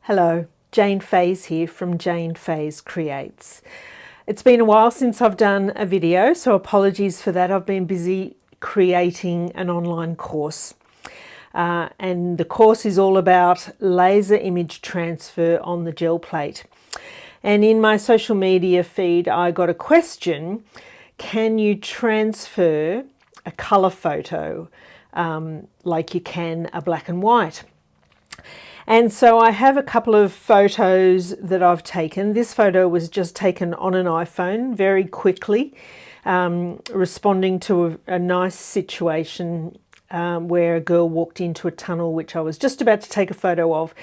Hello, Jane Fays here from Jane Fays Creates. It's been a while since I've done a video, so apologies for that. I've been busy creating an online course. And the course is all about laser image transfer on the Gelplate. And in my social media feed, I got a question: can you transfer a colour photo like you can a black and white? And so I have a couple of photos that I've taken. This photo was just taken on an iPhone very quickly, responding to a nice situation where a girl walked into a tunnel, which I was just about to take a photo of.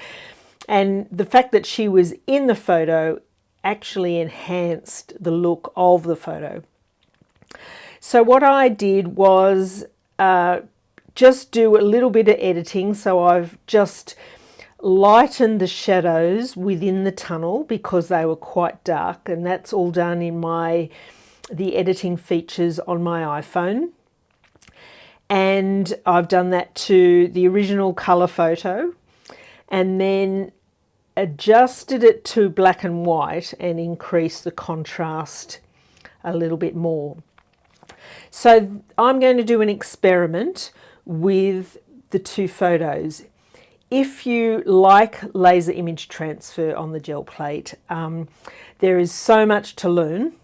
And the fact that she was in the photo actually enhanced the look of the photo. So what I did was just do a little bit of editing. So I've just lightened the shadows within the tunnel because they were quite dark, and that's all done in the editing features on my iPhone. And I've done that to the original colour photo and then adjusted it to black and white and increased the contrast a little bit more. So I'm going to do an experiment with the two photos. If you like laser image transfer on the Gelplate, there is so much to learn,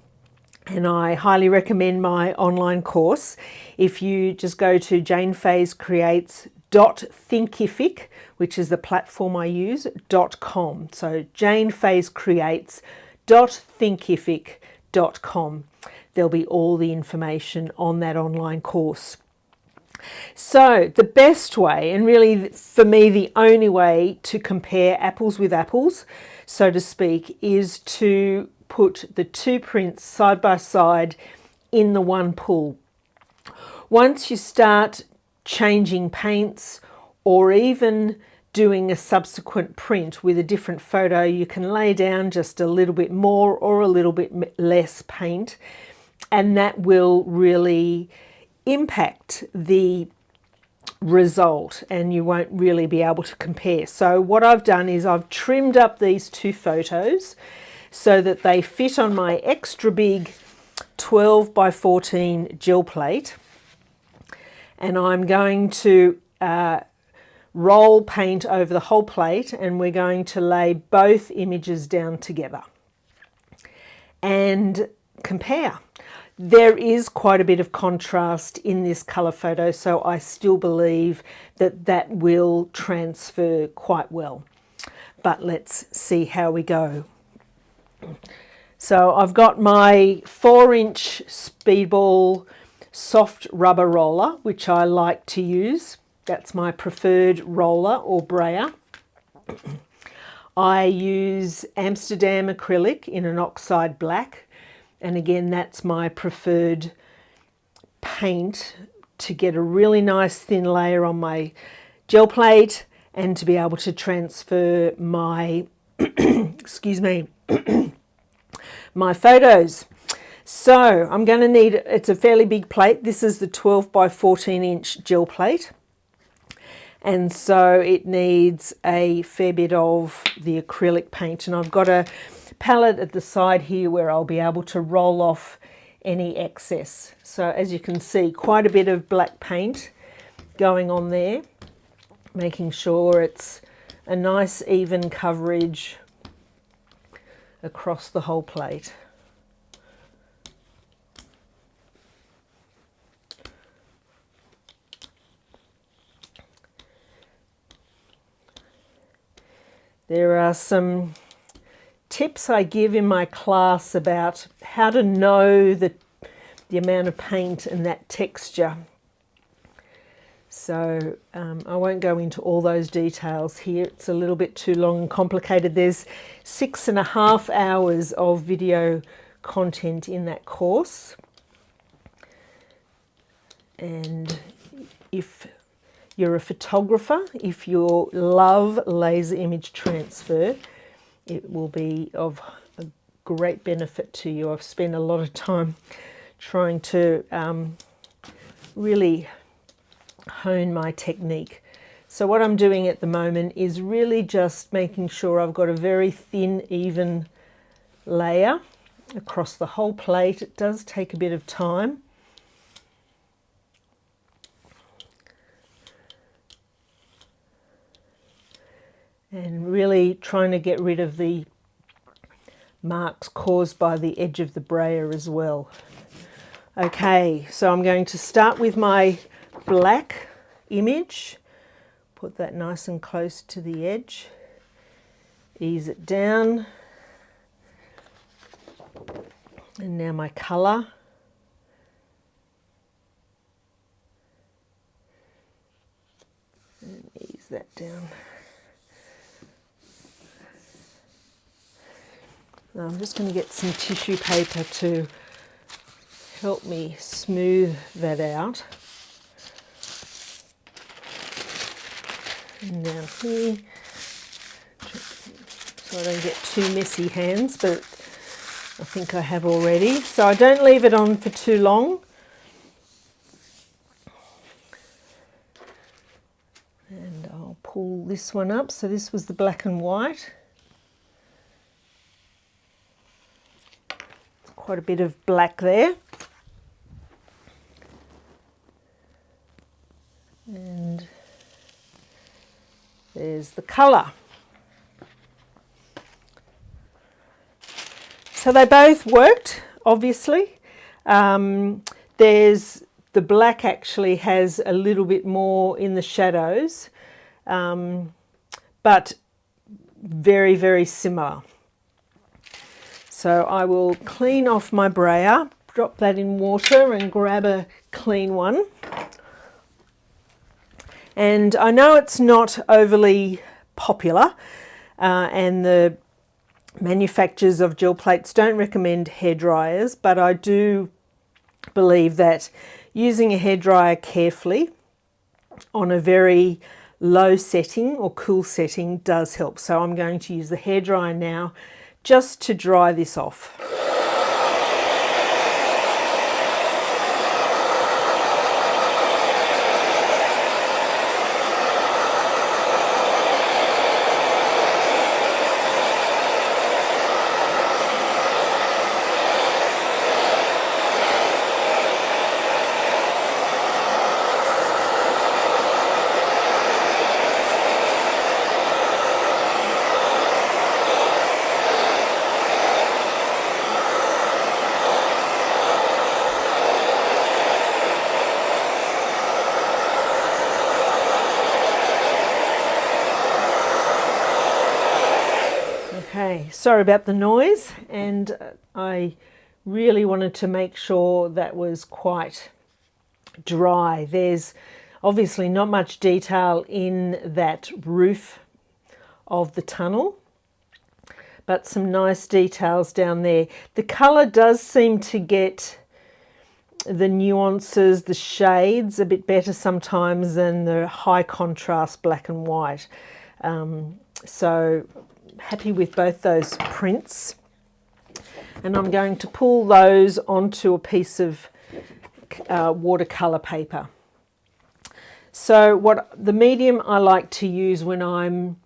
and I highly recommend my online course. If you just go to janefayscreates.thinkific, which is the platform I use, .com. So janefayscreates.thinkific.com. There'll be all the information on that online course. So the best way, and really for me the only way to compare apples with apples, so to speak, is to put the two prints side by side in the one pool. Once you start changing paints or even doing a subsequent print with a different photo, you can lay down just a little bit more or a little bit less paint, and that will really impact the result, and you won't really be able to compare. So what I've done is I've trimmed up these two photos so that they fit on my extra big 12 by 14 Gelplate, and I'm going to roll paint over the whole plate, and we're going to lay both images down together and compare. There is quite a bit of contrast in this colour photo, so I still believe that that will transfer quite well. But let's see how we go. So I've got my 4-inch Speedball soft rubber roller, which I like to use. That's my preferred roller or brayer. I use Amsterdam acrylic in an oxide black. And again, that's my preferred paint to get a really nice thin layer on my Gelplate and to be able to transfer my, excuse me, my photos. So I'm going to need, it's a fairly big plate. This is the 12 by 14 inch Gelplate. And so it needs a fair bit of the acrylic paint. And I've got a palette at the side here where I'll be able to roll off any excess. So as you can see, quite a bit of black paint going on there, making sure it's a nice even coverage across the whole plate. There are some tips I give in my class about how to know the amount of paint and that texture. So I won't go into all those details here. It's a little bit too long and complicated. There's 6.5 hours of video content in that course. And if you're a photographer, if you love laser image transfer, it will be of a great benefit to you. I've spent a lot of time trying to really hone my technique. So what I'm doing at the moment is really just making sure I've got a very thin, even layer across the whole plate. It does take a bit of time. And really trying to get rid of the marks caused by the edge of the brayer as well. Okay, so I'm going to start with my black image. Put that nice and close to the edge. Ease it down. And now my colour. And ease that down. Now I'm just going to get some tissue paper to help me smooth that out. And down here, so I don't get too messy hands, but I think I have already. So I don't leave it on for too long. And I'll pull this one up. So this was the black and white. Quite a bit of black there. And there's the colour. So they both worked, obviously. There's the black actually has a little bit more in the shadows, but very, very similar. So I will clean off my brayer, drop that in water and grab a clean one. And I know it's not overly popular and the manufacturers of gel plates don't recommend hair dryers, but I do believe that using a hairdryer carefully on a very low setting or cool setting does help. So I'm going to use the hairdryer now just to dry this off. Okay, sorry about the noise, and I really wanted to make sure that was quite dry. There's obviously not much detail in that roof of the tunnel, but some nice details down there. The colour does seem to get the nuances, the shades a bit better sometimes than the high contrast black and white. So happy with both those prints, and I'm going to pull those onto a piece of watercolor paper. So what the medium I like to use when I'm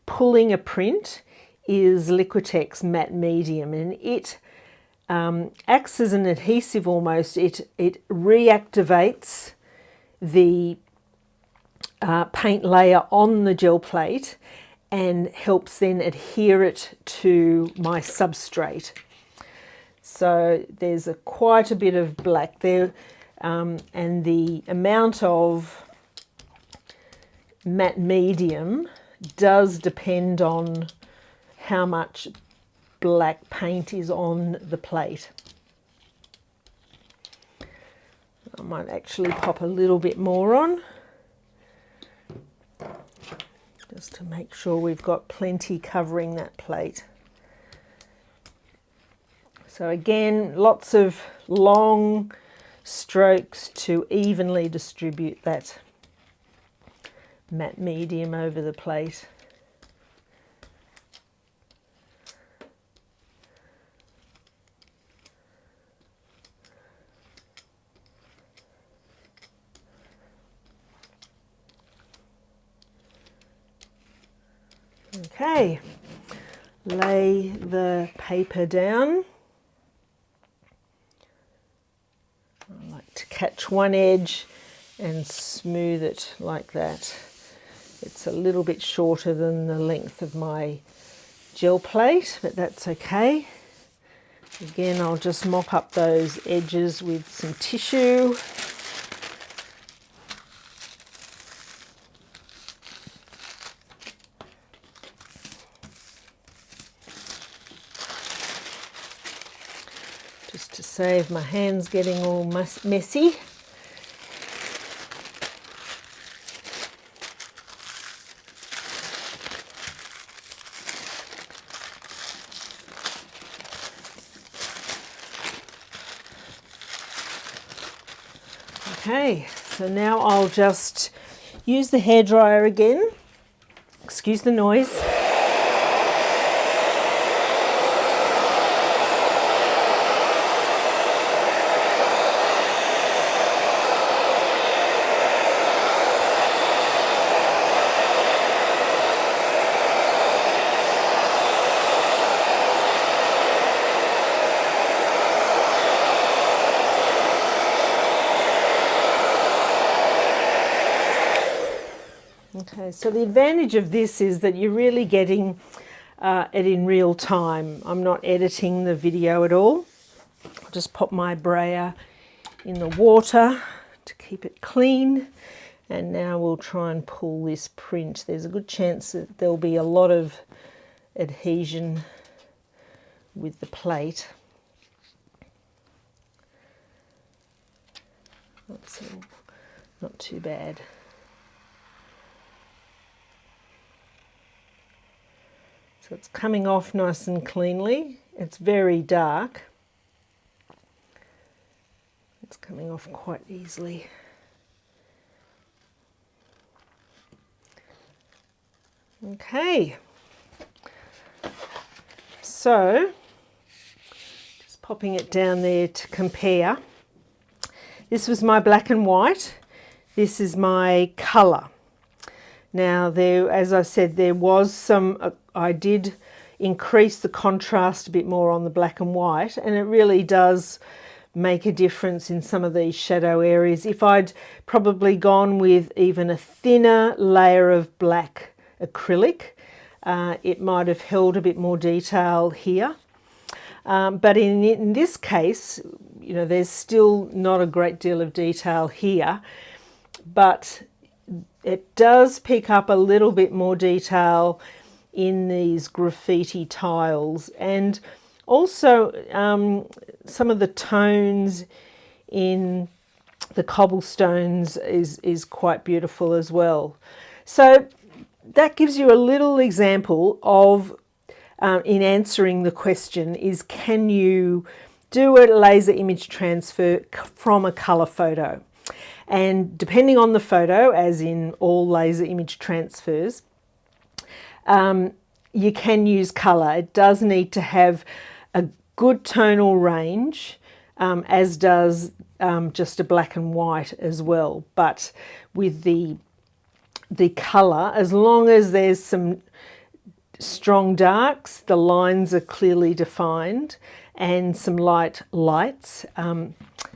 pulling a print is Liquitex matte medium, and it acts as an adhesive almost. It reactivates the paint layer on the gel plate and helps then adhere it to my substrate. So there's quite a bit of black there, and the amount of matte medium does depend on how much black paint is on the plate. I might actually pop a little bit more on, just to make sure we've got plenty covering that plate. So again, lots of long strokes to evenly distribute that matte medium over the plate. Okay, lay the paper down. I like to catch one edge and smooth it like that. It's a little bit shorter than the length of my gel plate, but that's okay. Again, I'll just mop up those edges with some tissue. Just to save my hands getting all messy. Okay, so now I'll just use the hairdryer again. Excuse the noise. Okay, so the advantage of this is that you're really getting it in real time. I'm not editing the video at all. I'll just pop my brayer in the water to keep it clean. And now we'll try and pull this print. There's a good chance that there'll be a lot of adhesion with the plate. That's not too bad. So it's coming off nice and cleanly. It's very dark. It's coming off quite easily. Okay. So, just popping it down there to compare. This was my black and white. This is my colour. Now, there, as I said, there was some, I did increase the contrast a bit more on the black and white, and it really does make a difference in some of these shadow areas. If I'd probably gone with even a thinner layer of black acrylic, it might have held a bit more detail here. But in this case, you know, there's still not a great deal of detail here, but it does pick up a little bit more detail in these graffiti tiles, and also some of the tones in the cobblestones is quite beautiful as well. So that gives you a little example of, in answering the question, is can you do a laser image transfer from a colour photo? And depending on the photo, as in all laser image transfers, you can use colour. It does need to have a good tonal range, as does just a black and white as well. But with the colour, as long as there's some strong darks, the lines are clearly defined, and some light lights,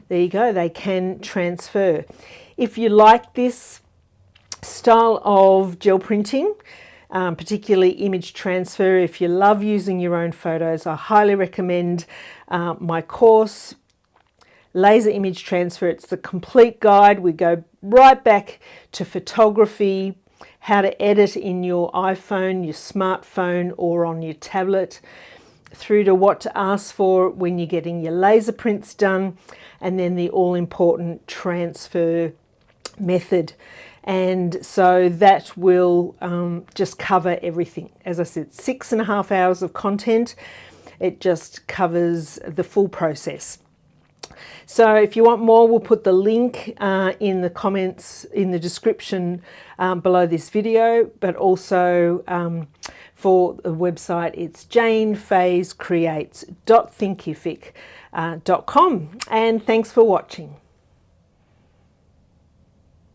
there you go, they can transfer. If you like this style of gel printing, particularly image transfer, if you love using your own photos, I highly recommend my course, Laser Image Transfer. It's the complete guide. We go right back to photography, how to edit in your iPhone, your smartphone, or on your tablet, through to what to ask for when you're getting your laser prints done, and then the all-important transfer method. And so that will just cover everything. As I said, 6.5 hours of content. It just covers the full process. So if you want more, we'll put the link in the comments, in the description below this video, but also for the website, it's janefayescreates.thinkific.com. And thanks for watching.